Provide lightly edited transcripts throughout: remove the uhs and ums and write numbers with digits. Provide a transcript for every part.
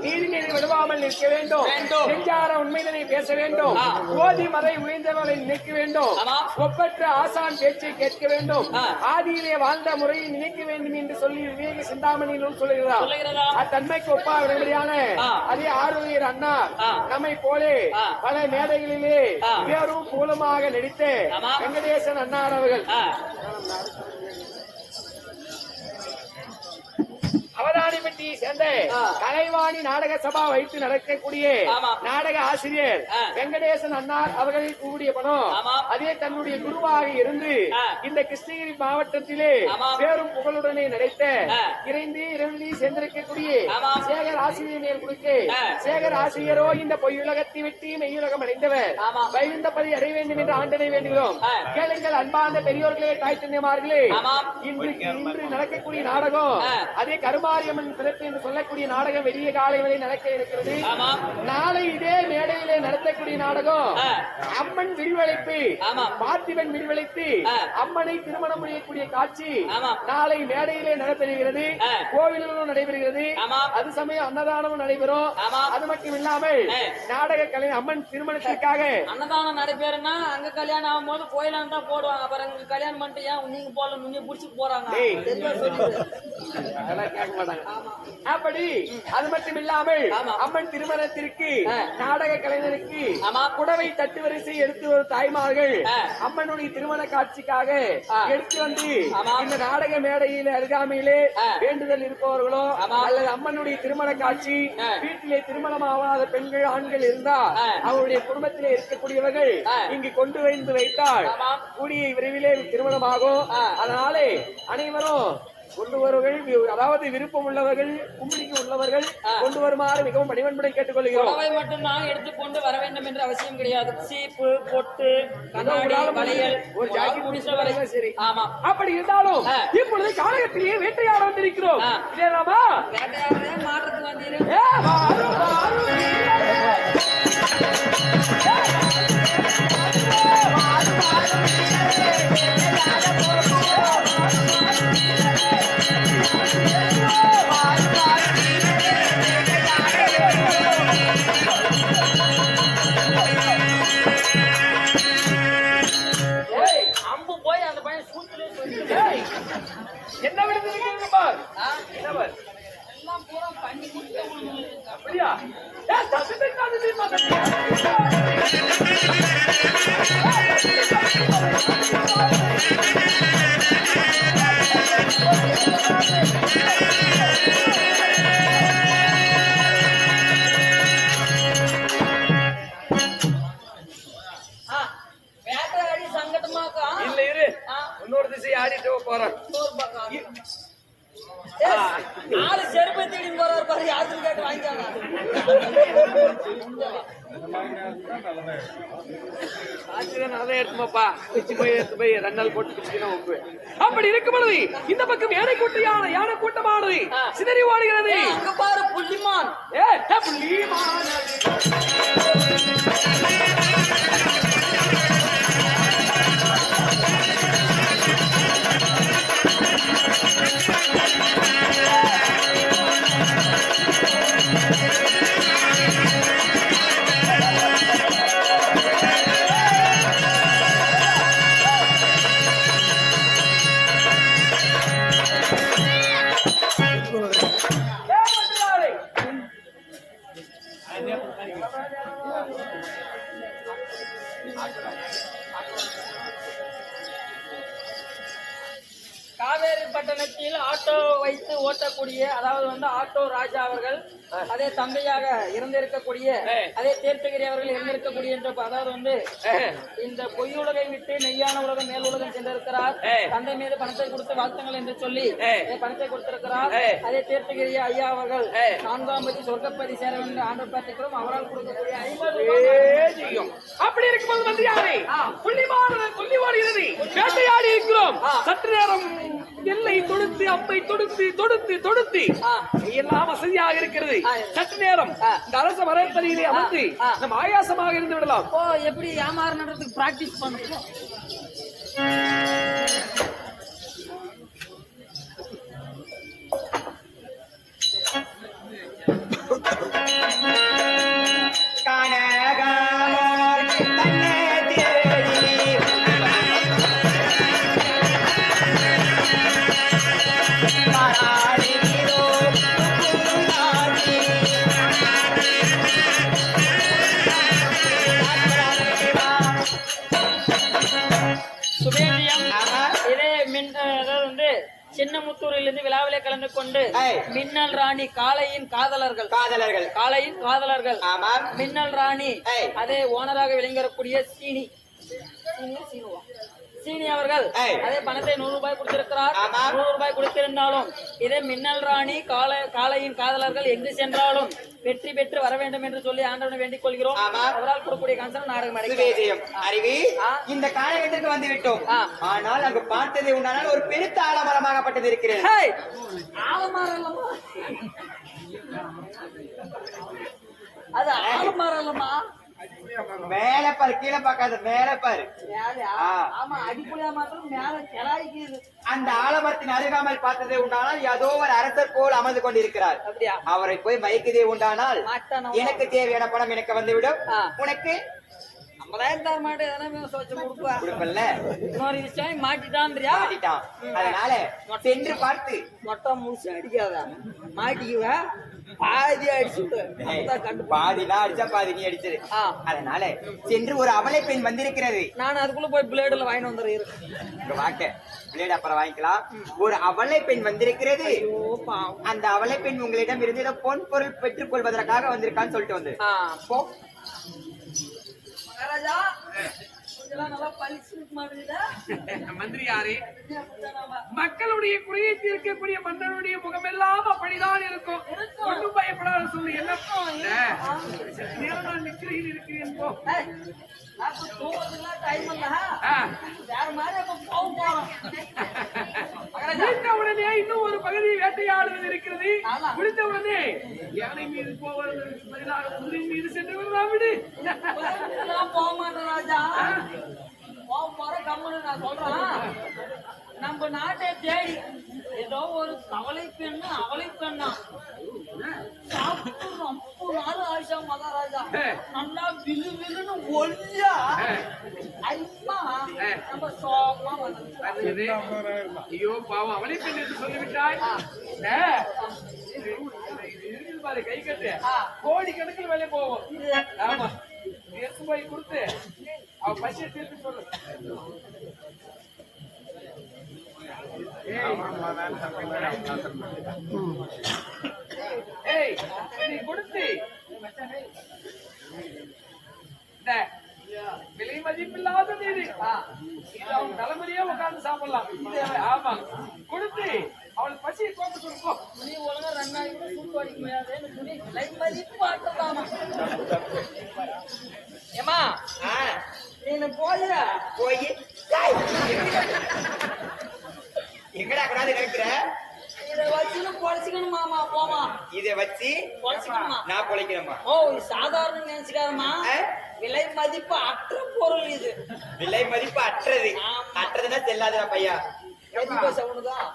நீதி நெறி விடுவாமல் நிற்க வேண்டும். நெஞ்சார உண்மைதனை பேச வேண்டும். ஓதி மறை உயர்ந்தவர்களை நினைக்க வேண்டும். ஒப்பற்ற ஆசான் பேச்சை கேட்க வேண்டும். ஆதியிலே வாழ்ந்த முறையை நினைக்க வேண்டும் என்று சொல்லி விவேக சிந்தாமணியிலும் சொல்லுகிறார். அத்தன்மைக்கு ஒப்பாக விடுபடியான அதே ஆரோக்கியர் அண்ணா நம்மை போலே பல மேடைகளிலே பேரும் மூலமாக நடித்த வெங்கடேசன் அண்ணார் அவர்கள் அவதானிப்பட்டியை சேர்ந்த கலைவாணி நாடக சபா வைத்து நடக்கக்கூடிய நாடக ஆசிரியர் வெங்கடேசன் அண்ணார் அவர்களை கூடிய பணம் அதே தன்னுடைய குருவாக இருந்து இந்த கிருஷ்ணகிரி மாவட்டத்திலே பேரும் புகழுடனே நடைத்த இறைந்து சேர்ந்திருக்கக்கூடிய சேகர் ஆசிரியர் மேல் கொடுக்க சேகர் ஆசிரியரோ இந்த பொய்யுலகத்தை விட்டு மெய்யுலகம் அடைந்தவர் வைகுந்தபதி அடைய வேண்டும் என்று ஆண்டனை வேண்டுகிறோம். கேளுங்கள் அன்பார்ந்த பெரியோர்களே, தாய் தந்தைமார்களே, இன்று நடக்கக்கூடிய நாடகம் அதே கருமாரியம்மன் பிறப்பு என்று சொல்லக்கூடிய நாடகம் வெளிய காலை வரை நடக்க இருக்கிறது. நாளை இதே மேடையிலே நடத்தக்கூடிய நாடகம் அம்மன் விரிவழைப்பு, பார்த்திபன் விரிவழைத்து அம்மனை திருமணம் முடியக்கூடிய காட்சி நாளை மேடையிலே நடத்தப்படுகிறது. கோவிலும் நடைபெறுகிறது. அது சமயம் அன்னதானமும் நடைபெறும். அது மட்டும் இல்லாமல் நாடக கலை அம்மன் திருமணத்திற்காக அன்னதானம் நடைபெறும்னா அங்க கல்யாணம் ஆகும் போது கோயிலாம் தான் போடுவாங்க. அப்புறம் கல்யாணம் பண்ணிட்டு ஏன் நீங்க போல நீங்க புடிச்சு போறாங்க. அப்படி அது மட்டும் இல்லாமல் அம்மன் திருமணத்திற்கு நாடக கலைஞருக்கு புடவை தட்டு வரிசை எடுத்து வரும் தாய்மார்கள் அம்மனுடைய திருமண காட்சிக்காக எடுத்து வந்து இந்த நாடக மேடையில் அருகாமையிலே வேண்டுதல் இருப்பவர்களோ அல்லது அம்மனுடைய திருமண காட்சி வீட்டிலே திருமணமாகாத பெண்கள் ஆண்கள் இருந்தால் அவருடைய குடும்பத்திலே இருக்கக்கூடியவர்கள் இங்கு கொண்டு வந்து வைத்தால் கூடிய விரைவிலே திருமணமாகும். அதனாலே அனைவரும் கொண்டு வருவர்கள், அதாவது விருப்பம் உள்ளவர்கள் கும்பிடிக்கு உள்ளவர்கள் கொண்டு வருமாறு மிகவும் பணிவன்புடன் கேட்டுக்கொள்கிறோம். மட்டும்தான் எடுத்துக்கொண்டு வர வேண்டும் என்று அவசியம் கிடையாது. சீப்பு, பொட்டு, வளையல், ஒரு ஜாக்கி முடிச்ச சரி. ஆமா, அப்படி இருந்தாலும் இப்பொழுது காலகத்திலேயே வேட்டையாட வந்திருக்கிறோம். இல்லையாமா வேட்டையாடவே மாற்றத்துக்கு வந்தீர்கள். அம்பு போய் அந்த பையன் சூத்துல என்ன விடுதல் பார் எல்லாம் பூரா பண்ணி அப்படியா? வேட்டையாடி சங்கட்டமாக்கா இல்ல இரு, இன்னொரு திசை ஆடிட்டு போறேன். நாலு செருப்பை தேடி போறாரு பாரு. யாருன்னு கேட்டு வாங்கிக்காங்க. அப்படி இருக்கும் பொழுது இந்த பக்கம் யானை கூட்டம் யானை கூட்டமானது சிதறி ஓடுகிறது. அங்க பாரு புள்ளிமான். புள்ளிமான் காவேரி பட்டணத்தில் ஆட்டோ வைத்து ஓட்டக்கூடிய, அதாவது வந்து ஆட்டோ ராஜா அவர்கள், அதே தந்தையாக இருந்திருக்கக்கூடிய, அதே தேர்த்தகிரி அவர்கள் இருந்திருக்கக்கூடிய, அதாவது வந்து இந்த பொய்யுலகை விட்டு மெய்யான உலகம் மேல் உலகம் சென்றிருக்கிறார். தந்தை மீது பணத்தை கொடுத்து வாழ்த்துங்கள் என்று சொல்லி பணத்தை கொடுத்திருக்கிறார். அதே தேர்த்தகிரி ஐயா அவர்கள் 4ஆம் பதி சொர்க்கப்பதி சேர வேண்டும் ஆண்டு பிரார்த்திக்கிறோம். அவரால் கொடுக்கக்கூடிய 50 அப்படி இருக்கும்போது வந்து யாரை புள்ளிமானது வேட்டையாடி இருக்கிறோம். சற்று நேரம் எல்லை தொடுத்து அம்பை தொடுத்து தொடுத்து தொடுத்து எல்லாம் வசதியாக இருக்கிறது. சற்று நேரம் இந்த அரச வரப்பதியிலே அமர்ந்து நம்ம ஆயாசமாக இருந்து விடலாம். எப்படி ஏமாறுறதுக்கு பிராக்டிஸ் பண்ணுவோம். சின்னமுத்தூரிலிருந்து விழாவிலே கலந்து கொண்டு மின்னல் ராணி காளையின் காதலர்கள் ஆமாம். மின்னல் ராணி அதே ஓனராக விளங்கக்கூடிய சீனி அவர்கள் அதே பணத்தை 100 ரூபாய் கொடுத்திருக்கிறார். 100 ரூபாய் கொடுத்திருந்தாலும் இதே மின்னல் ராணி காளையின் காதலர்கள் எங்கு சென்றாலும் வெற்றி பெற்று வர வேண்டும் என்று சொல்லி ஆண்டவனை வேண்டிக் கொள்கிறோம். அவரால் கொடுக்கக்கூடிய கன்சனம் நாடகம் அறிவி இந்த காலகட்டத்திற்கு வந்து விட்டோம். ஆனால் அங்கு பார்த்ததை உண்டானால் ஒரு பெருத்த ஆலமரமாகப்பட்டது இருக்கிறது. ஆலமரமா? அது ஆலமரமா? மேல பாரு, கீழே பார்க்காத, மேல பாரு. ஆமா, அடிப்படையா மாத்திரம் மேல கிளாய்க்குது. அந்த ஆலமரத்தின் அருகாமல் பார்த்ததே உண்டானால் ஏதோ ஒரு அரசர் போல் அமர்ந்து கொண்டிருக்கிறார். அவரை போய் மயக்குதே உண்டானால் எனக்கு தேவையான பணம் எனக்கு வந்துவிடும். உனக்கு 50,000 தர மாட்டேன், கொடுப்பல்ல. இன்னொரு விஷயம் மாட்டிட்டான். அதனால சென்று பார்த்து மொட்டை முடிச்சு அடிக்காத, மாட்டிக்குவ பாதி அடிச்சுட்டு பாதினா அடிச்சா பாதி நீ அடிச்சது. அதனால சென்று ஒரு அவளை பெண் வந்திருக்கிறது. நான் அதுக்குள்ள போய் பிளேடுல வாங்கிட்டு வந்துடுறேன். வாங்க, பிளேட் அப்புறம் வாங்கிக்கலாம். ஒரு அவளை பெண் வந்திருக்கிறது. அந்த அவளை பெண் உங்களிடம் இருந்து ஏதோ பொன் பொருள் பெற்றுக் கொள்வதற்காக வந்திருக்கான்னு சொல்லிட்டு வந்து மகாராஜா மந்திரியாரே, மக்களுடைய குறையை தீர்க்கக்கூடிய மன்னனுடைய முகமெல்லாம் அப்படிதான் இருக்கும். ஒன்றும் பயப்படாத சொல்லு. என்ன நான் நிற்கிறேன் இருக்கிறேன் போ. உடனே இன்னும் ஒரு பகுதியை வேட்டையாடுவது இருக்கிறது. முடித்த உடனே யானை மீது போவதற்கு பதிலாக குதிரை மீது சென்று விடலாம். விடு, போக மாட்டேன் ராஜா. நான் சொல்றேன், நம்ம நாட்டை தேடி ஏதோ ஒரு அவளை பெண்ணா சாப்பிட்டு ரொம்ப நாள் ஆயிஷா மகாராஜா. நல்லா விழு விழுன்னு ஒல்லியா ஐமா நம்ம சோகமா வந்து. ஐயோ பாவம், அவளை பெண் என்று சொல்லிவிட்டாய். கை கட்டு கோடி கணக்கில் வேலை போவோம். ஆமா, எடுத்து போய் கொடுத்து அவ பசியை தீர்த்து சொல்லு. ஏய், நீ கொடுத்து விலை மதிப்பில்லாத நீரு அவன் தலைமுறையே உட்கார்ந்து சாப்பிடலாம். ஆமா, கொடுத்து அவளுக்கு பசியை கோப்ப கொடுப்போம். நீ ஒழுங்கா 2 நாளைக்கு கூட சூட்டு அடிக்க முடியாது. துணி விலை மதிப்பு ஆட்டலாமா? ஏமா நீ போய் எங்கடா கூடாது நினைக்கிற? இதை வச்சு பொழைச்சிக்கணும் மாமா. போமா, இதை வச்சு பொழைச்சிக்கணுமா? நான் பொழைக்கணுமா? ஓ, சாதாரண நினைச்சுக்காதமா. விலை மதிப்பு அற்ற பொருள் இது. விலை மதிப்பு அற்றது. அற்றதுன்னா செல்லாதா பையா? சவுனுதான்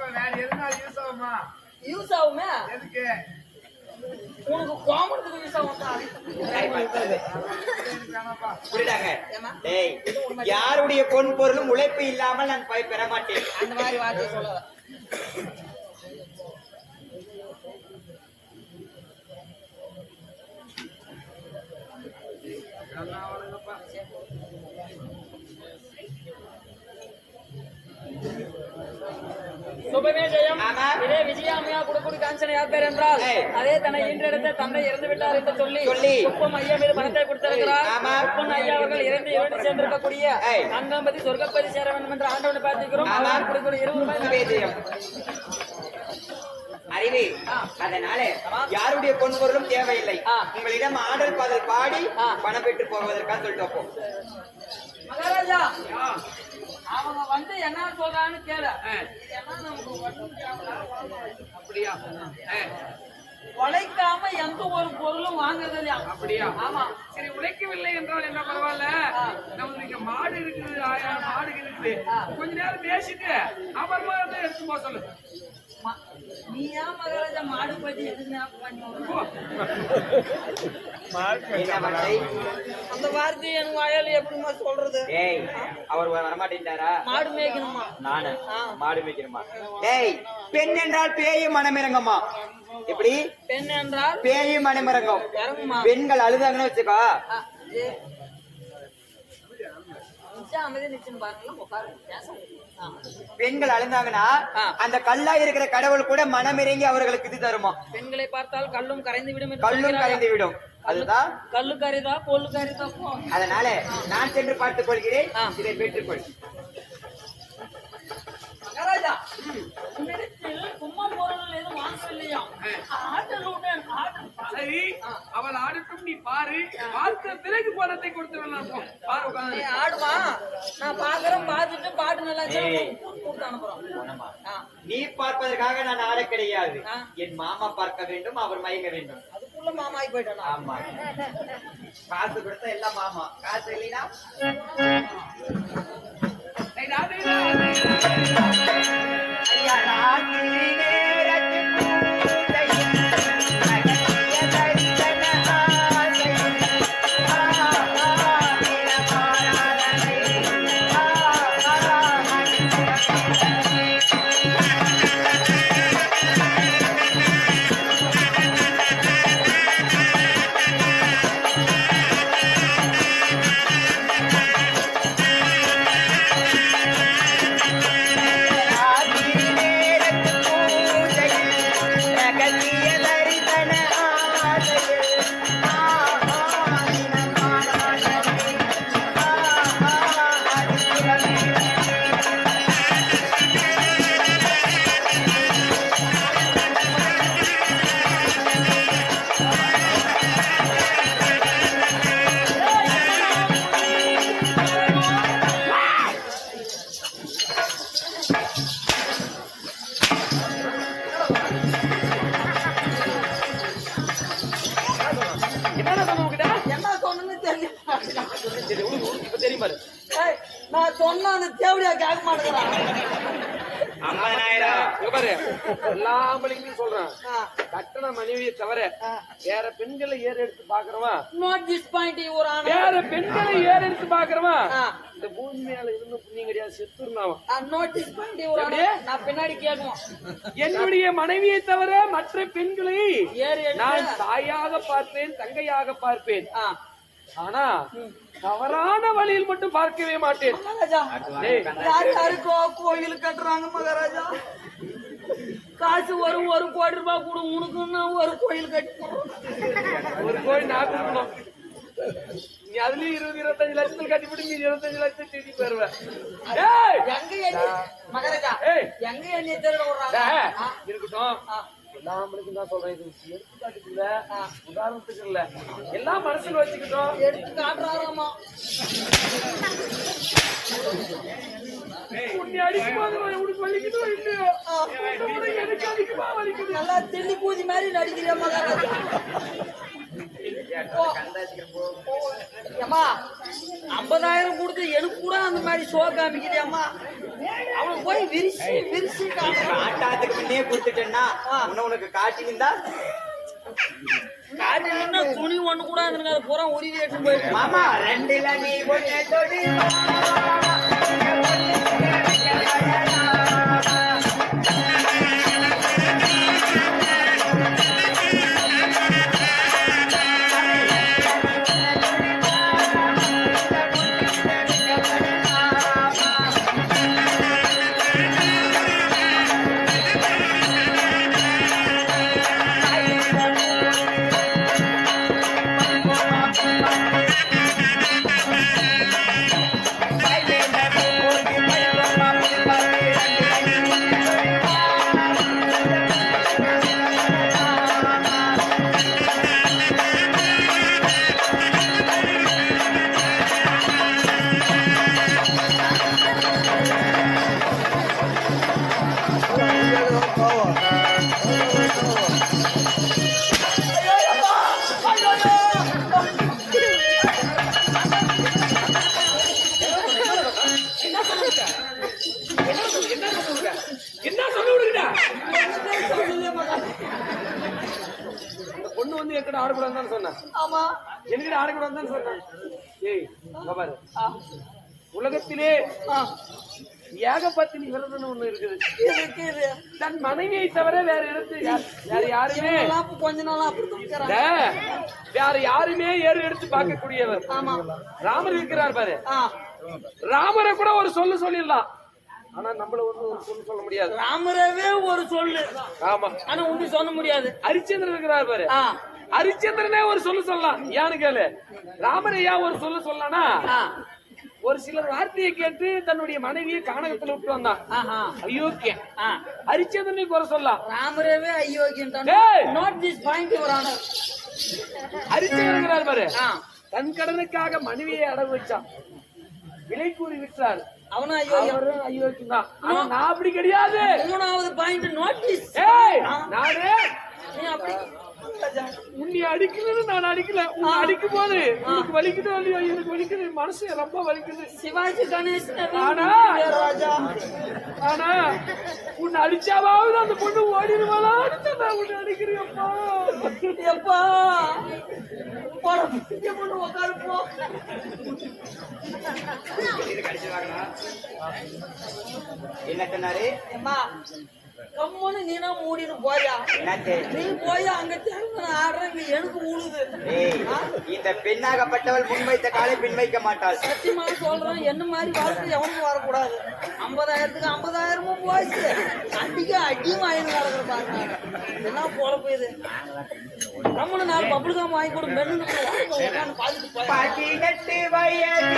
வேற எதுனால யூஸ் ஆகுமா? யூஸ் ஆகுமே. எதுக்கு? உனக்கு கோமணத்துக்கு யூஸ் ஆகும். யாருடைய பொன் பொருளும் உழைப்பு இல்லாமல் நான் பெற மாட்டேன். அந்த மாதிரி வார்த்தை சொல்ல. சுபமே ஜெயம். இதே விஜயாமையா குடுக்குடி காஞ்சனை யார் பேர் என்றால் அதே தன்னை ஈன்றெடுத்த தந்தை இறந்து விட்டார் என்று சொல்லி உப்பம் ஐயா மீது பணத்தை கொடுத்திருக்கிறார். உப்பம் ஐயா அவர்கள் இறந்து சென்றிருக்கக்கூடிய அங்கம்பதி சொர்க்கப்பதி சேர வேண்டும் என்று ஆண்டவனை பார்த்திருக்கிறோம். அவர்கள் கொடுக்கக்கூடிய 20 ரூபாய் அறிவே. அதனால யாருடைய பொன் பொருளும் தேவையில்லை. உங்களிடம் ஆடல் பாடல் பாடி பணம் பெற்று போவதற்காக சொல்லிட்டு மகாராஜா அவங்க வந்து என்ன சொல்றான்னு கேளு. அப்படியா? உழைக்காம எந்த ஒரு பொருளும் வாங்குறது இல்லையா? அப்படியா? ஆமா. சரி, உழைக்கவில்லை என்றால் என்ன பரவாயில்ல. நமக்கு இங்க மாடு இருக்குது, 1000 மாடு இருக்குது. கொஞ்ச நேரம் பேசிட்டு அப்புறமா எடுத்து போக சொல்லு. நீ ஏன் மகாராஜா மாடு பத்தி எதுக்கு அந்த வார்த்தையை எனக்கு வாயால எப்படிமா சொல்றது? அவர் வரமாட்டேன்டாரா? மாடு மேய்க்கணுமா? நானு மாடு மேய்க்கணுமா? ஏய், பெண் என்றால் பேயும் மனமிறங்கம்மா. எப்படி? பெண் என்றால் பேயும் மனமிறங்கும். இறங்குமா? பெண்கள் அழுதாங்கன்னு வச்சுக்கோ. அமைதி நிச்சயம் பாருங்க. பெண்கள் அழுந்தாங்கன்னா அந்த கல்லா இருக்கிற கடவுள் கூட மனமிறங்கி அவர்களுக்கு இது தருமா? பெண்களை பார்த்தால் கல்லும் கரைந்து விடும் என்று கல்லும் கரைந்து விடும். அதுதான் கல்லு கரைதா கொல்லு கரைதா. அதனால நான் சென்று பார்த்துக் கொள்கிறேன். இதை பெற்றுக்கொள். மகாராஜா, உன்னிடத்தில் சும்மா பொருள் எதுவும் வாங்கவில்லையா? சரி, அவள் ஆடட்டும், நீ பாரு. பார்த்த பிறகு பணத்தை கொடுத்துடலாம். ஆடுமா? நான் பாக்குறேன், பார்த்துட்டு பாட்டு நல்லா கூப்பிட்டு அனுப்புறோம். நீ பார்ப்பதற்காக நான் ஆட கிடையாது. என் மாமா பார்க்க வேண்டும், அவர் மயங்க வேண்டும். அதுக்குள்ள மாமாய் போயிட்டானா? ஆமா, காசு கொடுத்தா எல்லாம் மாமா. காசு இல்லைன்னா ஐயா ராத்திரி நான் சொன்ன அந்த தேவடியா கேட்க மாட்டேங்கிறான். 50,000 எல்லா ஆம்பளைங்களும் சொல்றேன், கட்டண மனைவியை தவிர வேற பெண்களை ஏற எடுத்து பாக்குறவா, நாட் டிஸ்பாயிண்டிங் ஒரு ஆனா வேற பெண்களை ஏற எடுத்து பாக்குறவா இந்த பூமி மேல இருந்து புண்ணியம் கிடையாது, செத்துருந்தாவா. நாட் டிஸ்பாயிண்டிங் ஒரு ஆனா நான் பின்னாடி கேட்கும். என்னுடைய மனைவியை தவிர மற்ற பெண்களை நான் தாயாக பார்ப்பேன், தங்கையாக பார்ப்பேன். ஆனா தவறான வழியில் மட்டும் பார்க்கவே மாட்டேன். யாருக்கோ கோயில் கட்டுறாங்க மகாராஜா, காசு வரும், 1 கோடி ரூபாய் கூட உனக்குன்னா ஒரு கோயில் கட்டி, ஒரு கோயில் நான் கொடுக்கணும். நீ அதுலயும் 20-25 லட்சத்தில் கட்டிவிட்டு நீ 25 லட்சம் தேடி போயிருவேன். மகாராஜா எங்க எண்ணெய் திருட விடுறாங்க இருக்கட்டும். எல்லா ஆம்பளைக்கும் தான் சொல்றேன், இது எடுத்துக்காட்டுக்கு இல்ல, உதாரணத்துக்கு இல்ல, எல்லாம் மனசுல வச்சுக்கிட்டோம். எடுத்து காட்டுறாராமா. உன்னை அடிக்கும்போது உனக்கு வலிக்குதோ இல்லையோ, எனக்கு அடிக்குமா வலிக்குது. நல்லா தெல்லி பூதி மாதிரி நடிக்கிறியா மகாராஜா? ஏமா 50,000 கொடுத்து எனக்கு கூட அந்த மாதிரி ஷோ காமிக்கிறியாமா? அவன் போய் விரிசி விரிசி காட்டாத்துக்கு முன்னே கொடுத்துட்டேன்னா உனக்கு காட்டியிருந்தா காட்டினா துணி ஒண்ணு கூட அதுங்க அதை பூரா உருவி எடுத்து போயிருக்கு. மாமா 2ல நீ ஒண்ணு தொடி ஆடக்கூடாதுன்னு சொன்னேன். ஆமா, என்கிட்ட ஆடக்கூடாதுன்னு சொன்னேன். ஏய் பாரு, உலகத்திலே ஏகபத்தினி விரதம் ஒண்ணு இருக்குது. தன் மனைவியை தவிர வேற இடத்து வேற யாருமே கொஞ்ச நாளா வேற யாருமே ஏறு எடுத்து பார்க்கக்கூடியவர் ராமர் இருக்கிறார் பாரு. ராமரை கூட ஒரு சொல்லிடலாம். ஆனா நம்மள வந்து ஒரு சொல்லு சொல்ல முடியாது. ராமரவே ஒரு சொல்லு. ஆமா. ஆனா உண்மை சொல்ல முடியாது. ஹரிச்சந்திரன் இருக்கிறார் பாரு. ஹரிச்சந்திரனே ஒரு சொல்லு சொல்லலாம். யானு கேளு. ராமரையா ஒரு சொல்லு சொல்லலாம்னா ஒரு சிலர் வார்த்தையை கேட்டு தன்னுடைய மனைவியை கானகத்துல விட்டு வந்தான். அயோக்கியம். ஹரிச்சந்திரனை குறை சொல்லலாம். ராமரவே அயோக்கியம். Not this point your honour. Harichandran இருக்கிறார் பாரு. தன் கடனுக்காக மனைவியை அடகு வச்சான். விலை கூறி விட்டார். அவனும் அயோக்கியம் தான். ஆனா நான் அப்படி கிடையாது. மூணாவது பாயிண்ட் நோட்டீஸ். நானே உன்னை அடிக்கலன்னு நான் அடிக்கல. உன்னை அடிக்கும் போது உனக்கு வலிக்குது இல்லையோ? எனக்கு வலிக்குது, மனசு ரொம்ப வலிக்குது. சிவாஜி கணேசன். ஆனா உன்னை அடிச்சாவது அந்த பொண்ணு ஓடிடுவாளா? நான் உன்னை அடிக்கிறேன்ப்பா. எப்பா பொண்ணு உட்காருப்போ. என்ன சொன்னாரு? கம்மனு நீனா மூடினு போயா. நீ போயா அங்க ஆடுறங்க எனக்கு ஊழுது. இந்த பெண்ணாகப்பட்டவள் முன்வைத்த காலை பின் வைக்க மாட்டாள். சத்தியமா சொல்றேன், என்ன மாதிரி வாழ்க்கை எவனுக்கு வரக்கூடாது. 50,000க்கு 50,000 போயிடுச்சு. அடிக்க அடியும் ஆயிரம் நடக்கிற பாருங்க. இதெல்லாம் போல போயுது. நம்மளும் 4 பப்புளுக்காம வாங்கி கொடு. மென்னு பாத்துட்டு போய் 18 வயது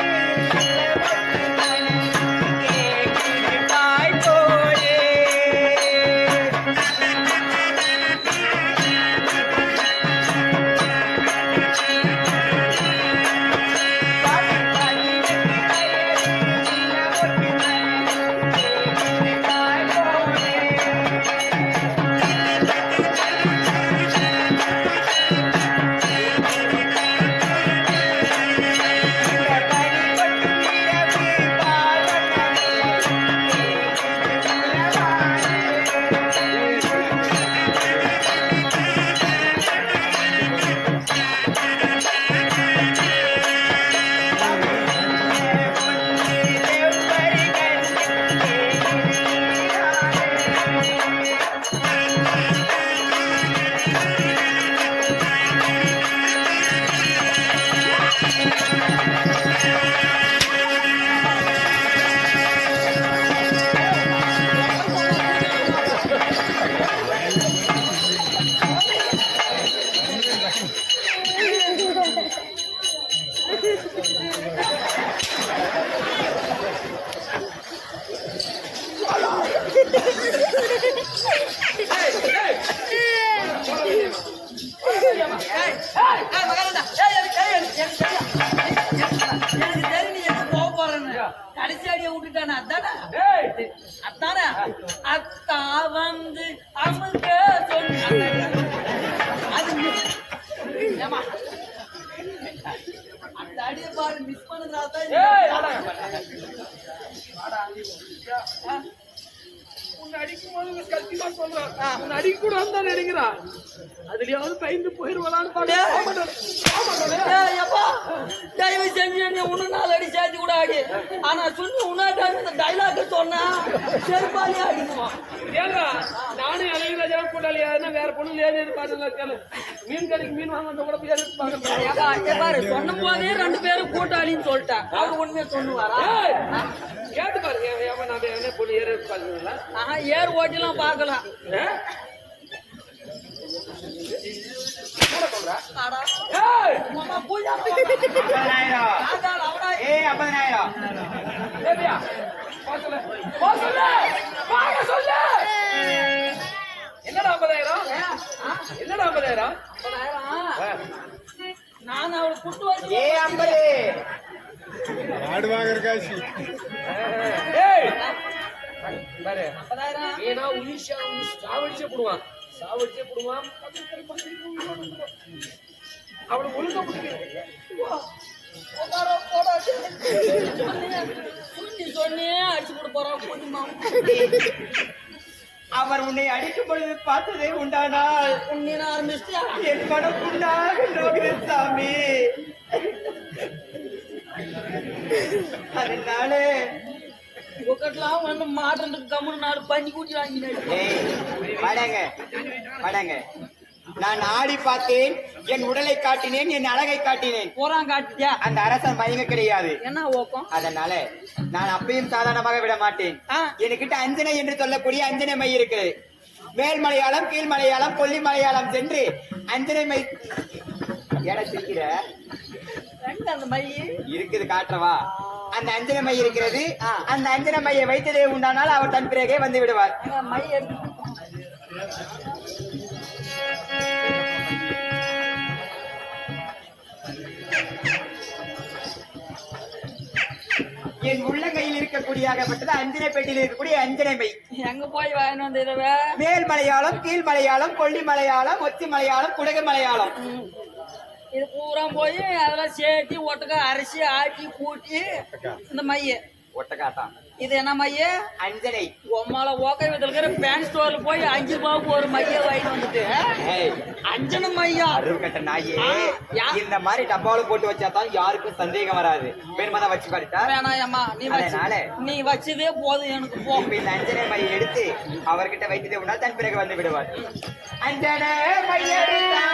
கடைசியாடிய விட்டுட்டானே. அதானே அத்தா வந்து அமுக சொன்ன அந்த அடிய பாரு மிஸ் பண்ணதான். அடிக்கும் போது கத்திமா சொல்றான். உன்னை அடிக்க கூட தான் நினைக்கிறான். அதுலயாவது பயந்து போயிருவான்னு தயவு செஞ்சு உன்னு 4 அடி சேர்த்து கூட ஆடி. ஆனா சொல்லி உன்னாட்டாங்க இந்த டைலாக் சொன்னா செருப்பாலே அடிக்குவான். ஏங்க நானும் அழகிராஜா கூட்டாளியா வேற பொண்ணு லேது பாட்டு மீன் கடைக்கு மீன் வாங்க கூட பாரு. சொன்ன போதே 2 பேரும் கூட்டாளின்னு சொல்லிட்டேன். அவர் ஒண்ணுமே சொன்னுவாரா? கேட்டு பாருங்க. என்ன பொண்ணு ஏறு பாக்குறீங்களா? ஏர் ஓட்டிலாம் பாக்கலாம். என்னடா 50,000? என்னடா 50,000? நான் அவளை குட்டு வச்சு ஆடு வாங்குற காசு. ஏன்னா சாவடிச்சே போடுவான். சாவடிச்சே போடுவான். அவளை ஒழுங்க சொன்னே அடிச்சு கொடு போறான். அவர் உன்னை அடிக்கும் பொழுது பார்த்ததே உண்டானால் என் மனம் உண்டாக சாமி. அதனால ஒக்கட்லாம் வந்து மாட்டுறதுக்கு கம்முன்னு 4 பஞ்சு கூட்டி வாங்கினேன். வடங்க வடங்க நான் ஆடி பார்த்தேன், என் உடலை காட்டினேன், என் அழகை காட்டினேன். பூரா காட்டியா? அந்த அரசன் மயங்க கிடையாது. என்ன ஓக்கம்? அதனால நான் அப்பயும் சாதாரணமாக விட மாட்டேன். என்கிட்ட அஞ்சனை என்று சொல்லக்கூடிய அஞ்சனை மை இருக்கு. மேல் மலையாளம், கீழ் மலையாளம், கொல்லி மலையாளம் சென்று அஞ்சனை மை இருக்கிற அந்த மை இருக்குது காட்டுறவா. அந்த அஞ்சனை மை இருக்கிறது. அந்த அஞ்சனை மையை வைத்ததே உண்டானால் அவர் தன் பிறகே வந்து விடுவார். மை என் உள்ளங்கையில் இருக்கக்கூடியப்பட்டது அஞ்சனை பெட்டியில் இருக்கக்கூடிய அஞ்சனை மை. எங்க போய் வாங்கிட்டு வந்து இதவே? மேல் மலையாளம், கீழ் மலையாளம், கொல்லி மலையாளம், ஒத்தி மலையாளம், குடகு மலையாளம். இது பூரா போய் அதெல்லாம் சேர்த்தி ஒட்டுக்க அரிசி ஆட்டி கூட்டி இந்த மைய ஒட்டக்காட்டா. இது என்ன மைய? அஞ்சனை. உம்மால ஓகை இருக்கிற பேன் ஸ்டோர்ல போய் 5 ரூபாய்க்கு ஒரு மைய வாங்கிட்டு வந்துட்டு அஞ்சனை மையா அருகட்ட நாயே. இந்த மாதிரி டப்பாவில போட்டு வச்சாதான் யாருக்கும் சந்தேகம் வராது. வேணுமா வச்சு காட்டா? வேணாயம்மா, நீ வச்சதே போதும் எனக்கு. போ. இந்த அஞ்சனை மையை எடுத்து அவர்கிட்ட வைத்ததே உண்டா தன் பிறகு வந்து விடுவார். அஞ்சனை மையெடுத்தா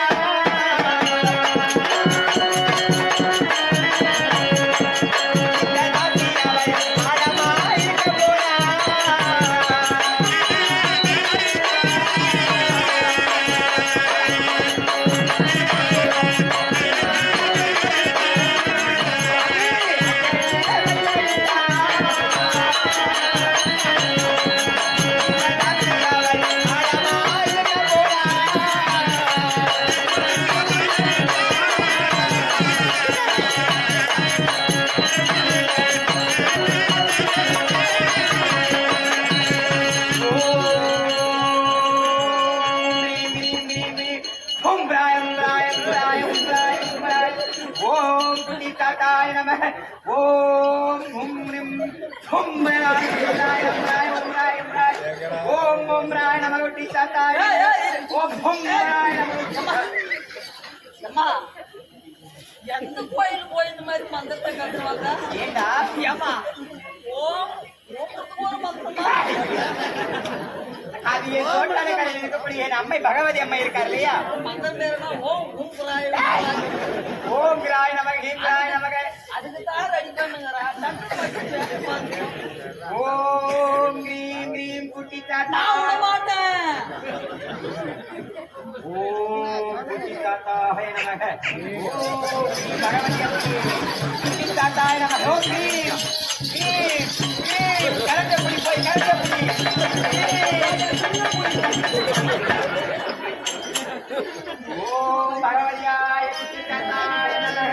ஓம் ஹும் ரிம் ஹும் ராய் ராய் ராய் ஓம் ராய் ராய் ஓம் ஓம் ராய் நம குட்டி தாத்தாய் ஓம் ஹும் ராய் நம. அம்மா, எந்த கோயில் போய் இந்த மாதிரி மந்திரத்தை கட்டுவாங்க? ஏண்டா ஏமா ஓம் ஒரு மந்திரமா? அது என் தோட்டான கடையில் இருக்கக்கூடிய என் அம்மை பகவதி அம்மை இருக்கார் இல்லையா? மந்திரம் பேருனா ஓம் ஹும் ராய் ஓம் ராய் நமக ஹீம் ராய் நமக. அதுக்கு தான் ரெடி பண்ணுங்கறா. ஓம் கிரீம் கிரீம் குட்டி தாத்தா. நான் விட மாட்டேன். ஓம் குட்டி தாத்தாய நமக. ஓம் பகவதி அம்மை குட்டி தாத்தாய நமக. ஓம் கிரீம் கிரீம் கிரீம் கரண்ட புடி போய் கரண்ட புடி. ஓம் பகவதியாய குட்டி தாத்தாய நமக.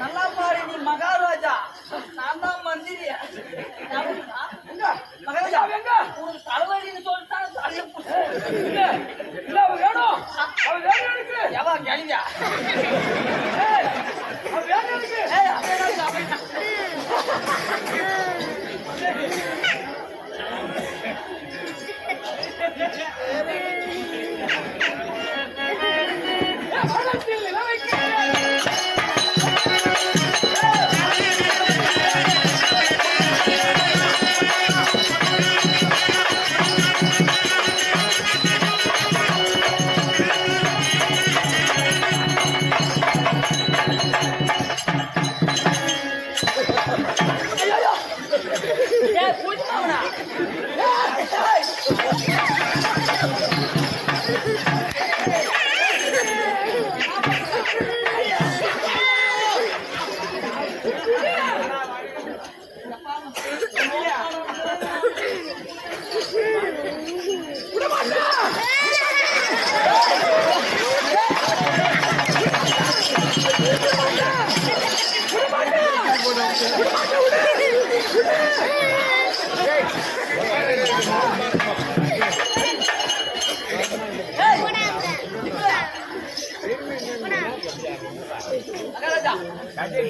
நல்லா பாரு, நீ மகாராஜா, நான் தான் மந்திரி. மகாராஜா உனக்கு தலைவலின்னு சொல்லிட்டான். எவா கேளுங்க.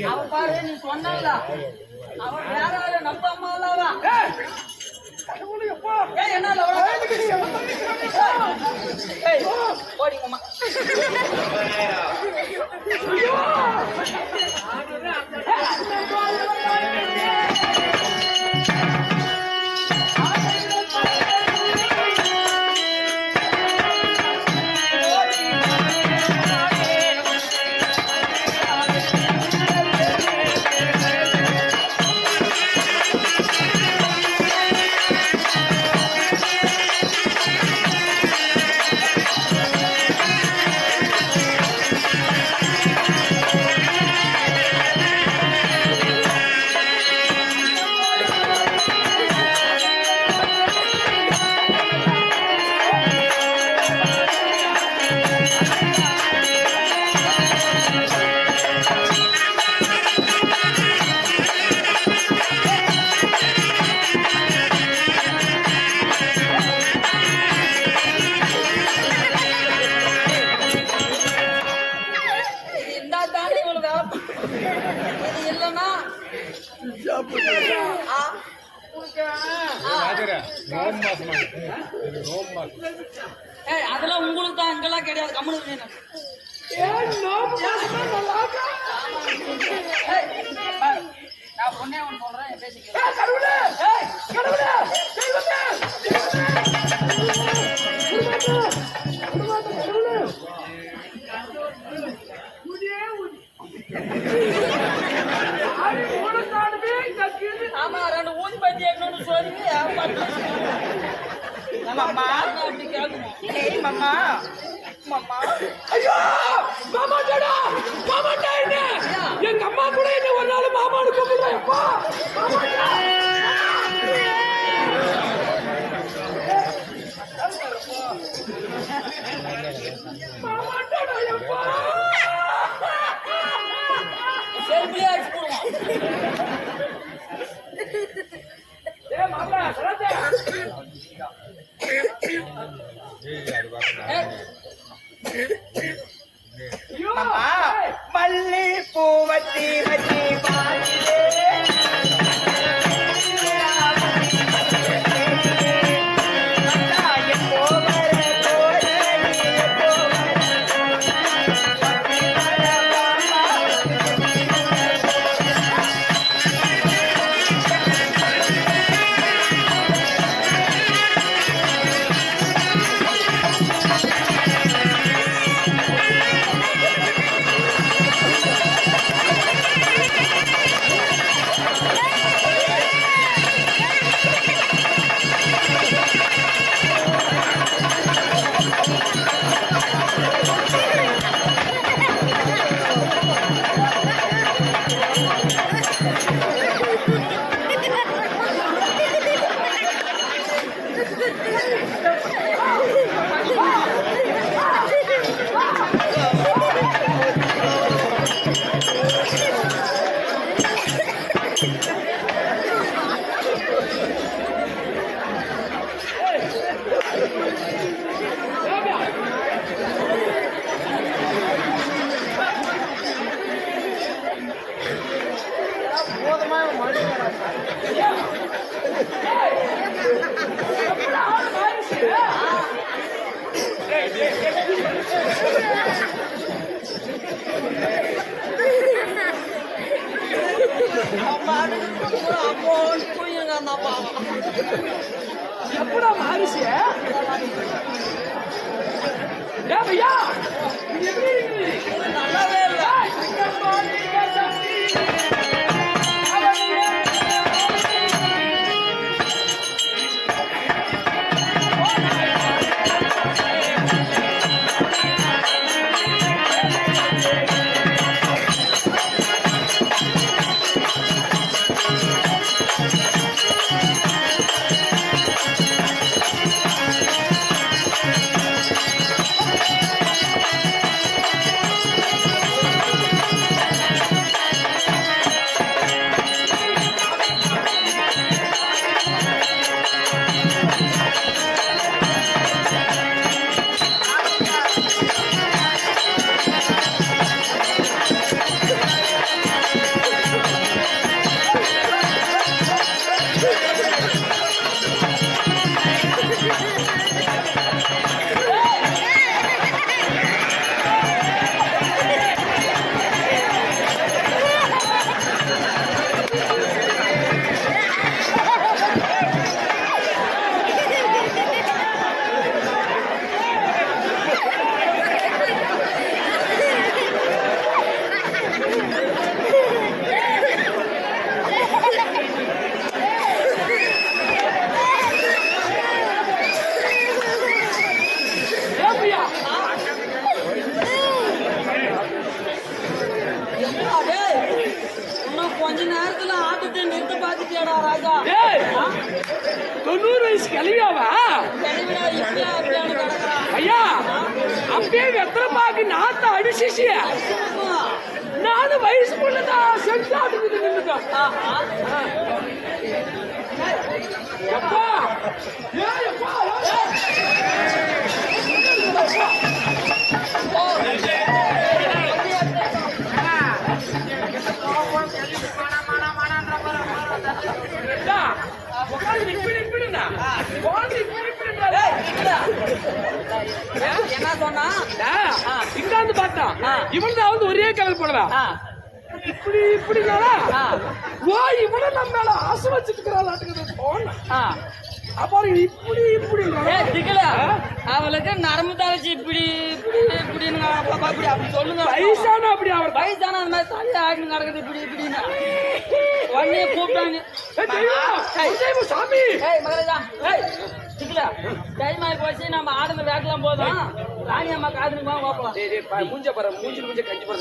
அவன் பாரு நீ சொன்னால அவன் வேற ஆளு நம்ம அம்மாதான் என்ன ஓடிங்கம்மா அதெல்லாம் உங்களுக்கு தான் அங்கெல்லாம் கிடையாது கம்முனு நான் பொண்ணே ஒன்று சொல்றேன் பேசிக்கிறேன் ஆமா ரெண்டு ஊதி பத்தி என்னன்னு சொல்லி மாமா அப்படி கேட்கணும் மாமா மாமா ஐயோ மாமா டடா மாமா டைனே எங்க அம்மா கூட என்ன ஒரு நாள் மாமான்னு கூப்பிடுறேன் அப்பா மாமா டடா அப்பா செல்பிலே அடிச்சு போடுவான் ஏ மாமா சரதே மல்லி பூவத்தி வச்சி எப்படா மாறிச்சு பையா எப்படி இருக்கு நல்லாவே இல்லை இல்லடா ராஜா. ஏய் 90 வயசு கிளவியாவா தெளிவிடா இப்படியா அப்படியான்னு கிடக்குறான். ஐயா அப்படியே வெத்தலை பாக்கு நாத்த அடிச்சிச்சு நானும் வயசுக்குள்ளதான் சென்றாட்டு நின்றுட்டோம். எப்பா ஏய் எப்பா என்ன சொன்னா இங்கிலாந்து பார்த்தான் இவன் தான் வந்து ஒரே கலர் போடுவேன் இப்படி இப்படினால ஓ இவனை நம்ம மேல ஆசை வச்சுட்டு இருக்கிறாள் அப்புறம் இப்படி இப்படி அவளுக்கு நரம்பு தளர்ச்சி இப்படி இப்படி இப்படின்னு அப்படி சொல்லுங்க. வயசான அப்படி அவர் வயசான அந்த மாதிரி தள்ளி ஆடி நடக்குது இப்படி இப்படின்னு உடனே கூப்பிட்டாங்க. சாமி மகாராஜா டைம் ஆகி போச்சு. நம்ம ஆடுன வேட்டெல்லாம் போதும். ராணி அம்மா காதுமா பார்க்கலாம். மூஞ்ச பாரு மூஞ்ச கஞ்சி பாரு.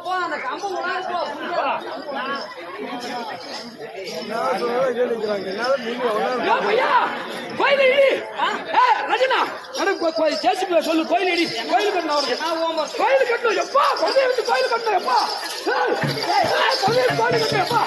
போ அந்த கம்பு ரஜனா சொல்லு கோயில் இடி கோயில் கட்டணும் கோயில் கட்டணும் எப்பா கொள்ளைய வச்சு கோயில் கட்டணும் எப்பா கொள்ளைய கோயில் கட்டணும் எப்பா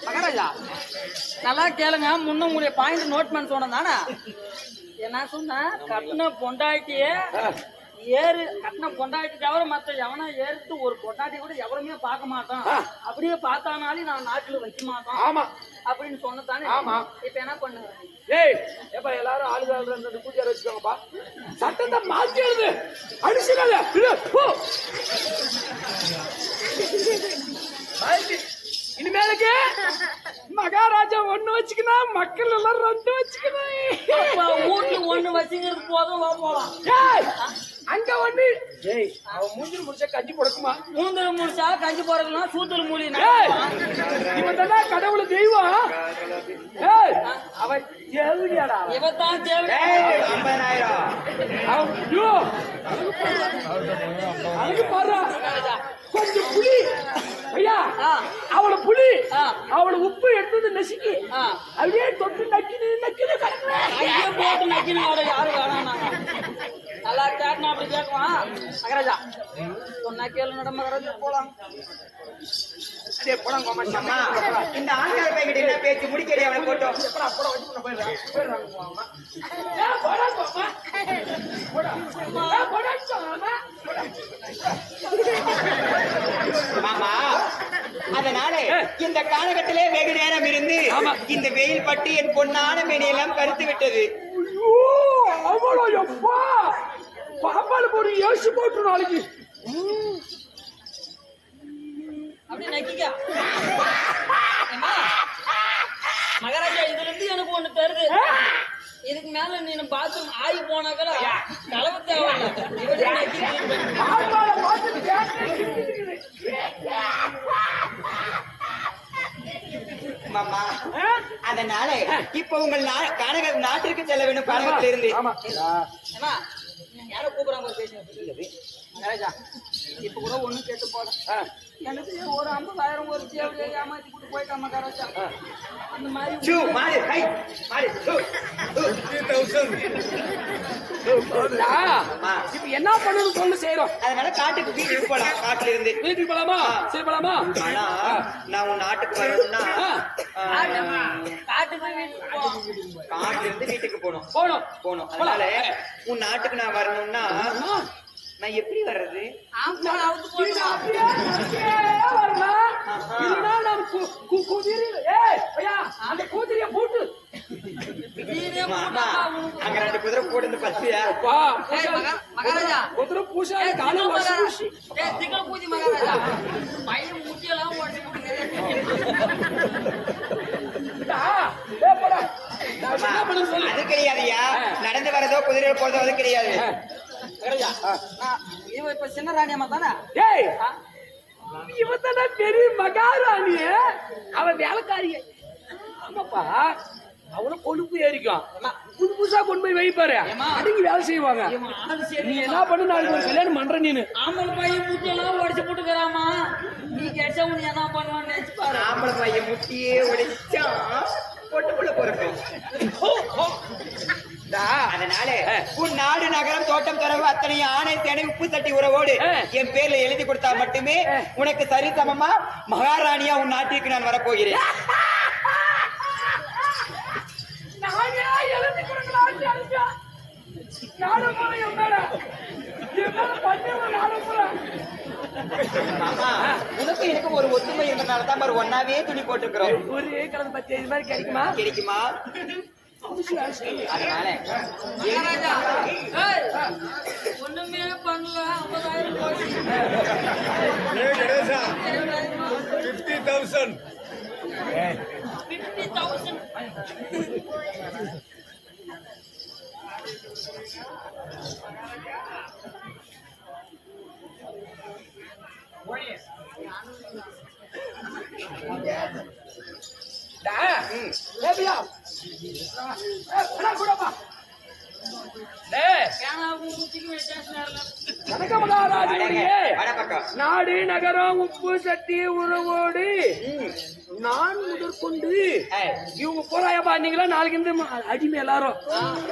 மகாராஜா நல்லா கேளுங்க. முன்ன உங்களுடைய பாயிண்ட் நோட் பண்ண சொன்னதானே என்ன சொன்ன கட்டின பொண்டாட்டியே ஏறு கட்டின பொண்டாட்டி தவிர மத்த எவனா ஏறிட்டு ஒரு பொண்டாட்டி கூட எவருமே பார்க்க மாட்டான். அப்படியே பார்த்தானாலும் நான் நாட்டுல வைக்க மாட்டோம். ஆமா அப்படின்னு சொன்னதானே. ஆமா இப்ப என்ன பண்ணுங்க? ஏய் எப்ப எல்லாரும் ஆளுங்க பூஜை வச்சுக்கோங்கப்பா. சட்டத்தை மாத்தி எழுது அடிச்சுடாத இனிமேலுக்கு மகாராஜா ஒண்ணு வச்சுக்கணும் மக்கள் எல்லாம் 2 வச்சுக்கணும். வீட்டுல ஒண்ணு வச்சுங்கிறது போதும் போலாம். அங்க ஒண்ணு அவன் மூஞ்சில் முடிச்சா கஞ்சி போடக்குமா? மூந்தில் முடிச்சா கஞ்சி போறதுனா சூத்தல் மூலி. இவன் தானே கடவுள் தெய்வம். அவன் தேவையாடா இவத்தான் தேவை. 50,000 அதுக்கு பாரு கொஞ்சம் புளி ஐயா அவளை புளி அவளை உப்பு எடுத்தது நசுக்கி அப்படியே தொட்டு நக்கினு ஐயோ போட்டு நக்கினு யாரும் வேணாம். நல்லா கேட்டா அப்படி கேட்குவான். மகாராஜா சொன்னா கேளு நட மகாராஜா போலாம். அதே போலாம் இந்த ஆண்கள் பையன் என்ன பேச்சு முடிக்கடி அவனை போட்டோம். மாமா அதனால இந்த காலகட்டத்திலே வெகு நேரம் இருந்து இந்த வெயில் பட்டு என் பொன்னான மேனியெல்லாம் கருத்து விட்டது. அவ்வளோ எப்பா பாப்பால போட்டு யோசிச்சு போட்டு நாளைக்கு அப்படி நக்கிக்கா மகாராஜா. இதுல இருந்து எனக்கு ஒண்ணு தருது. இதுக்கு மேல நீ பாத்ரூம் ஆகி போனாக்கா தலைவு தேவையில்லை. மாமா அதனால இப்ப உங்கள் நாட்டிற்கு செல்ல வேண்டும். கானகத்தில் இருந்து யாரோ கூப்பிடுறாங்க பேசுறது. மகாராஜா இப்ப கூட ஒண்ணு கேட்டு போல எனக்கு ஒரு 50,000 ஒரு தேவையை ஏமாத்தி கூட்டு போயிட்டான் மகாராஜா. அந்த மாதிரி இப்ப என்ன பண்ணணும் சொல்லு செய்யறோம். அதனால காட்டுக்கு வீட்டுக்கு போலாம். காட்டுல இருந்து வீட்டுக்கு போலாமா? சரி போலாமா? ஆனா நான் உன் நாட்டுக்கு வரணும்னா காட்டுல இருந்து வீட்டுக்கு போகணும். போனோம் அதனால உன் நாட்டுக்கு நான் வரணும்னா நான் எப்படி வர்றது? அந்த கூதிரிய போட்டு அங்க 2 குதிரை போட்டு பத்தியா மகாராஜா குதிரை பூசா காலம் பூஜை மகாராஜா பையன் முட்டியெல்லாம் ஓட்டி கிடையாதுயா. நடந்து வரதோ குதிரை போறதோ அது கிடையாது. இவ இப்ப சின்ன ராணியம்மா தானே? ஏய் இவத்தான பெரிய மகாராணி, அவ வேலைக்காரிய. ஆமாப்பா, அவனும் கொழுப்பு ஏறிக்கும். புது புதுசா கொண்டு போய் வைப்பாரு, அடங்கி வேலை செய்வாங்க. நீ என்ன பண்ணு, நாளைக்கு ஒரு கல்யாணம் பண்ற நீனு. ஆம்பளை பையன் முட்டியெல்லாம் உடைச்சு போட்டுக்கிறாமா, நீ கேட்டா உன்னை என்ன பண்ணுவான்னு நினைச்சு பாரு. ஆம்பளை பையன் முட்டியே உடைச்சா பொட்டுக்குள்ள பொறுக்கும். அதனால உன் நாடு நகரம் தோட்டம் தரவு அத்தனையும் ஆணை தேனை உப்பு தட்டி உறவோடு என் பேர்ல எழுதி கொடுத்தா மட்டுமே உனக்கு சரி சமமா மகாராணியா உன் நாட்டிற்கு நான் வரப்போகிறேன். உனக்கு எனக்கு ஒரு ஒத்துமை இருந்தனாலதான் பாரு ஒன்னாவே துணி போட்டுக்கிறோம். ஒரே கலந்து பத்தி இது மாதிரி கிடைக்குமா? கிடைக்குமா? அதனால ஒண்ணுமே பண்ணல, 50,000 போச்சு. 50,000. 50,000. நாடு நகரம் உப்பு சட்டி உறவோடு நான் முதற்கொண்டு இவங்க போறாயப்பா. நீங்களா நாளைக்கு இருந்து அடிமை எல்லாரும்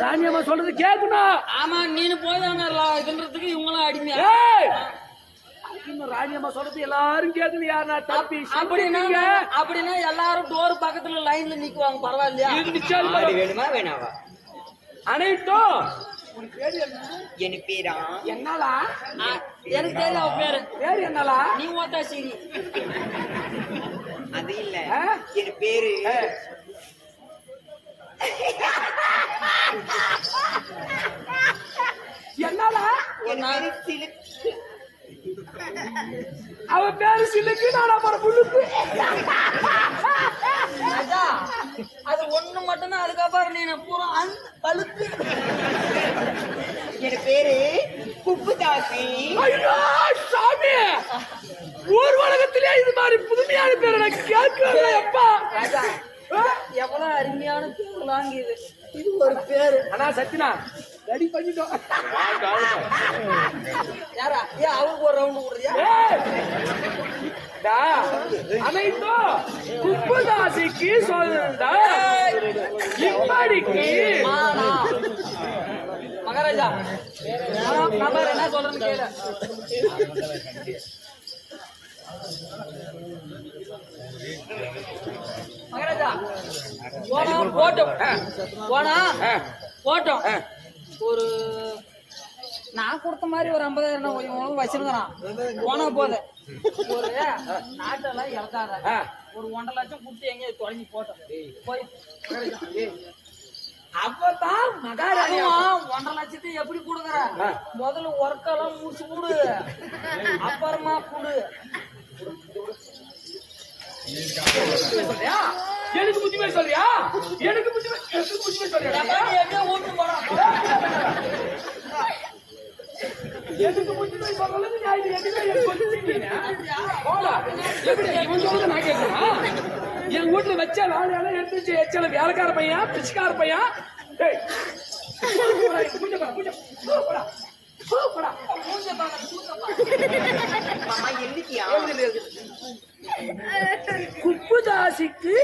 ராணியம்மா சொல்றது கேட்கணும். ஆமா, நீனு போய்தானே இதுன்றதுக்கு இவங்களாம் அடிமையா? ராணியம்மா சொல்றது எல்லாரும் கேட்கணும். யாருன்னா தப்பி அப்படின்னா எல்லாரும் டோர் பக்கத்துல லைன்ல நிக்குவாங்க, பரவாயில்லையா? வேணுமா வேணாவா? அனைத்தும் என் பேரா என்னலா? எனக்கு தெரியல அவ பேரு. பேரு என்னலா? நீ ஓத்தா சரி. அது இல்ல, என் பேரு என்னலா? அவ பேரு சிலுக்கு, நான் அப்புறம் புழுக்கு. அது ஒண்ணு மட்டும்தான். அதுக்கப்புறம் நீ பூரா பழுக்கு. என் பேரு குப்புதாசி. சாமி, ஊர் உலகத்திலே இது மாதிரி புதுமையான பேர் நான் கேட்கவே. அப்பா எவ்வளவு அருமையான பேருலாம் இது ஒரு பேரு. ஆனா சத்தினா ரெடி பண்ணிட்டோம். யாரா? ஏன் அவருக்கு ஒரு ரவுண்ட் விடுறியா? அனைத்தும் குப்புதாசிக்கு சொல்றா. இப்படிக்கு மகாராஜா நம்பர் என்ன சொல்றேன்னு கேளு. மகாராஜா போட்டோம் ஒரு நான் கொடுத்த மாதிரி ஒரு 50,000 வச்சிருக்கிறான். போனா போது ஒரு நாட்டெல்லாம் இறக்காத, ஒரு 1.5 லட்சம் கொடுத்து எங்க தொலைஞ்சி போட்டோம். போய் அப்பதான் மகாராணி 1.5 லட்சத்தை எப்படி கொடுக்குற? முதல்ல ஒர்க்கெல்லாம் முடிச்சு கொடு, அப்புறமா கொடு. எனக்கு புத்திமே சொல்றியா? எனக்கு புத்திமே சொல்றியா? எப்படியோ ஓட்டு போறான். எனக்கு புத்திமே சொல்றது நான் கேட்கிறேன். என் வீட்டுல வச்ச வேலையெல்லாம் எடுத்து வச்சல வேலைக்கார பையன், பிச்சைக்கார பையன். குப்புதாசிக்கு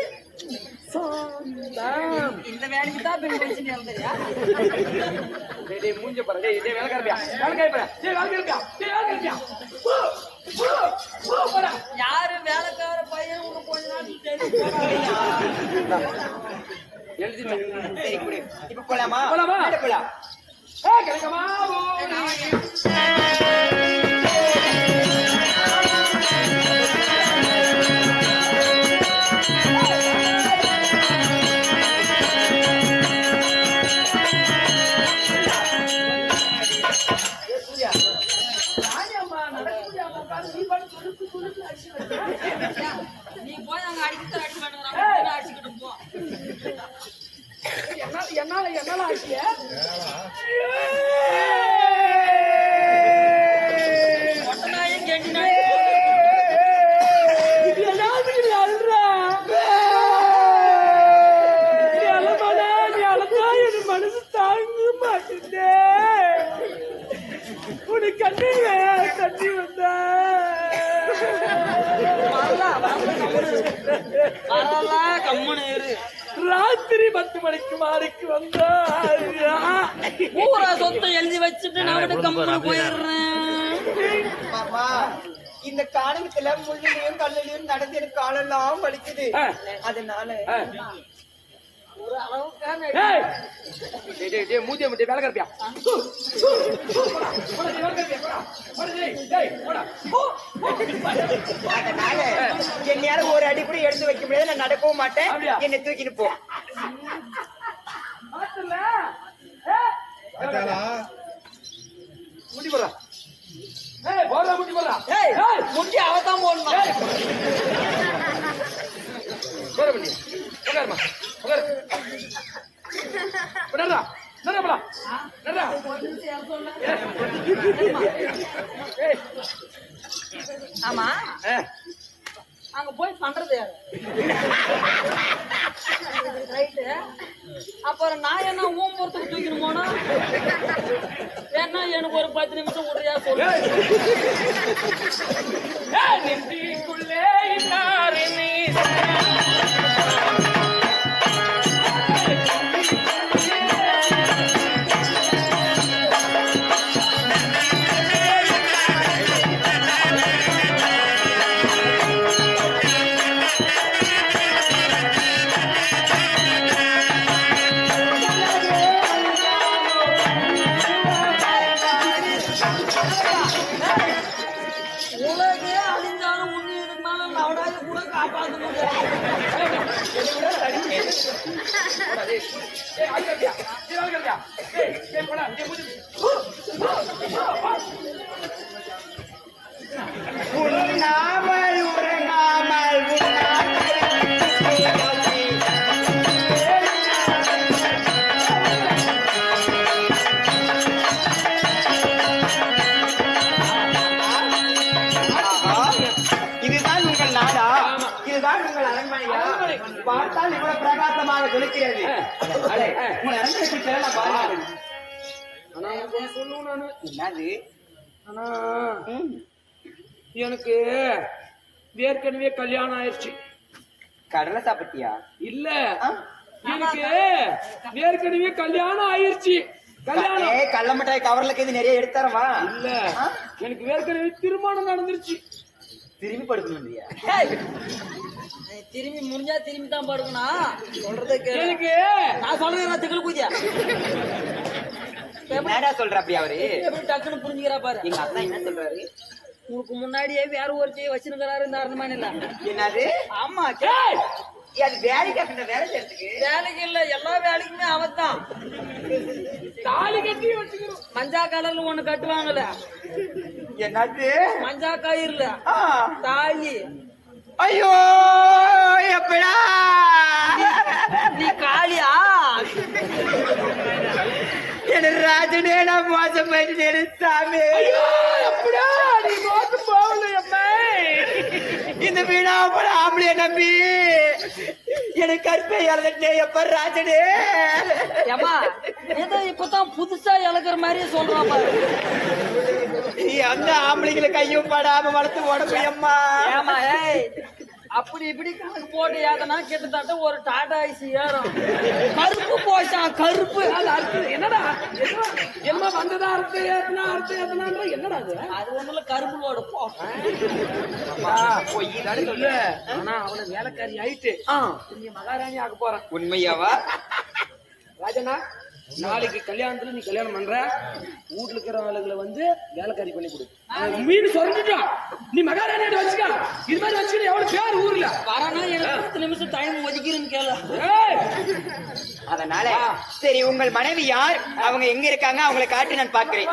இந்த வேலைக்கு தான் பெண் பேசி இருந்தியா? மூஞ்ச பாரு. யாரு வேலைக்கார பையன் உனக்கு கொஞ்ச நாள் இப்ப போலாமா? போலாமா? போலாம். கிடைக்குமா? நீ போய் அங்க அடிக்கிட்டு அடிச்சுக்கிட்டு போ. என்ன என்னால ஆச்சு மொட்டநாயும் கெண்டி நாயும் மனசு தாங்க மாட்டே உனக்கு கண்ணி தண்ணி வந்தா கம்முனு ராத்திரி 10 மணிக்கு மாடிக்கு வந்தா பூரா சொத்தை எழுதி வச்சுட்டு நான் கம்முனு போயிடுறேன். மாமா இந்த காலத்துல முள்ளிலையும் கல்லிலையும் நடந்து எனக்கு காலெல்லாம் வலிக்குது. அதனால ஒரு அளவுக்கான மூதிய முட்டி வேலை கற்பியா அதனால என்னால ஒரு அடி கூட எடுத்து வைக்க முடியாது. நான் நடக்கவும் மாட்டேன். என்னை தூக்கிட்டு போ. முட்டி போடுறா முட்டி போடுறா முட்டி அவதான் போடணும். ஆமா அங்க போய் பண்றது யாரு? ரைட்டு. அப்புறம் நான் என்ன ஊம்புறத்துக்கு தூக்கிட்டு போனா வேணா எனக்கு ஒரு 10 நிமிஷம் விடுறியா சொல்லு. நெஞ்சிக்குள்ளே உலகே அழிஞ்சாலும் உன்னை இதுக்கு மேல லவடாய கூட காப்பாற்ற முடியாது. உண்ணாமல் உறங்காமல் இதுதான் உங்கள் நாடா? இதுதான் உங்கள் அரண்மனையா? பார்த்தால் இவ்வளவு பிரகாசமாக ஜொலிக்கிறது. உங்கள் அரண்மனைக்கு நான் பாருங்கள். என்னது? ஆனா எனக்கு ஏற்கனவே கல்யாணம் ஆயிடுச்சு. கடலை சாப்பிட்டியா? இல்ல எனக்கு ஏற்கனவே கல்யாணம் ஆயிடுச்சு. கல்யாணம் கள்ள மிட்டாய் கவர்ல கேது நிறைய எடுத்தாரமா? இல்ல எனக்கு ஏற்கனவே திருமணம் நடந்துருச்சு. திரும்பி படுக்கணும். திரும்பி முடிஞ்சா திரும்பி தான் படுக்கணும். சொல்றதே கேளு. எனக்கு நான் சொல்றேன் திகழ் பூஜா என்னடா சொல்ற அப்படி அவரு? எப்படி டக்குன்னு புரிஞ்சுக்கிறா பாரு. எங்க அண்ணா என்ன சொல்றாரு? உனக்கு முன்னாடியே வேற ஒருத்தையே வச்சிருக்கிறாரு இந்த அரண்மனையில. என்னது? ஆமா அது வேலைக்கு வேலை செய்யறதுக்கு வேலைக்கு இல்ல எல்லா வேலைக்குமே அவன் தான். தாலி கட்டி வச்சுக்கிறோம். மஞ்சா கலர்ல ஒண்ணு கட்டுவாங்கல்ல, என்னது? மஞ்சா கயிறுல தாலி. ஐயோ எப்படா நீ காளியா? என் ராஜனே நான் மோசம் பண்ணிட்டேன் சாமி. எப்படா நீ மோசம் போகல அம்மா. இந்த வீணாமல் ஆம்பளைய நம்பி எனக்கு கற்பை இழந்துட்டே எப்ப ராஜனே. ஏமா ஏதோ இப்பதான் புதுசா இழக்கிற மாதிரியே சொல்றான் பாரு. நீ அந்த ஆம்பளைங்களை கையும் படாம வளர்த்து உடம்பு அம்மா. ஏமா ஏய் அப்படி இப்படி கணக்கு போட்டு ஏதனா கிட்டத்தட்ட ஒரு டாடா ஐசி ஏறும். கருப்பு போச்சான் கருப்பு. அது அர்த்தம் என்னடா? என்ன வந்ததா அர்த்தம் ஏத்தனா என்னடா அது? அது ஒண்ணுல கருப்பு லோடு போ. பொய் தானே இல்ல சொல்ல. ஆனா அவளை வேலைக்காரி ஆயிட்டு நீ மகாராணி ஆக போற. உண்மையாவா? ராஜனா நாளைக்கு கல்யாணத்துல நீ கல்யாணம் பண்ற வீட்டுல இருக்கிற ஆளுகளை வந்து வேலைக்காரி பண்ணி கொடு. மீன் சொல்லிட்டான் நீ மகாராணி வச்சுக்க. இது மாதிரி வச்சுக்க எவ்வளவு பேர் ஊர்ல வரனா எனக்கு 10 நிமிஷம் டைம் ஒதுக்கிறேன்னு கேளு. அதனால சரி உங்கள் மனைவி யார், அவங்க எங்க இருக்காங்க, அவங்களை காட்டி நான் பாக்குறேன்.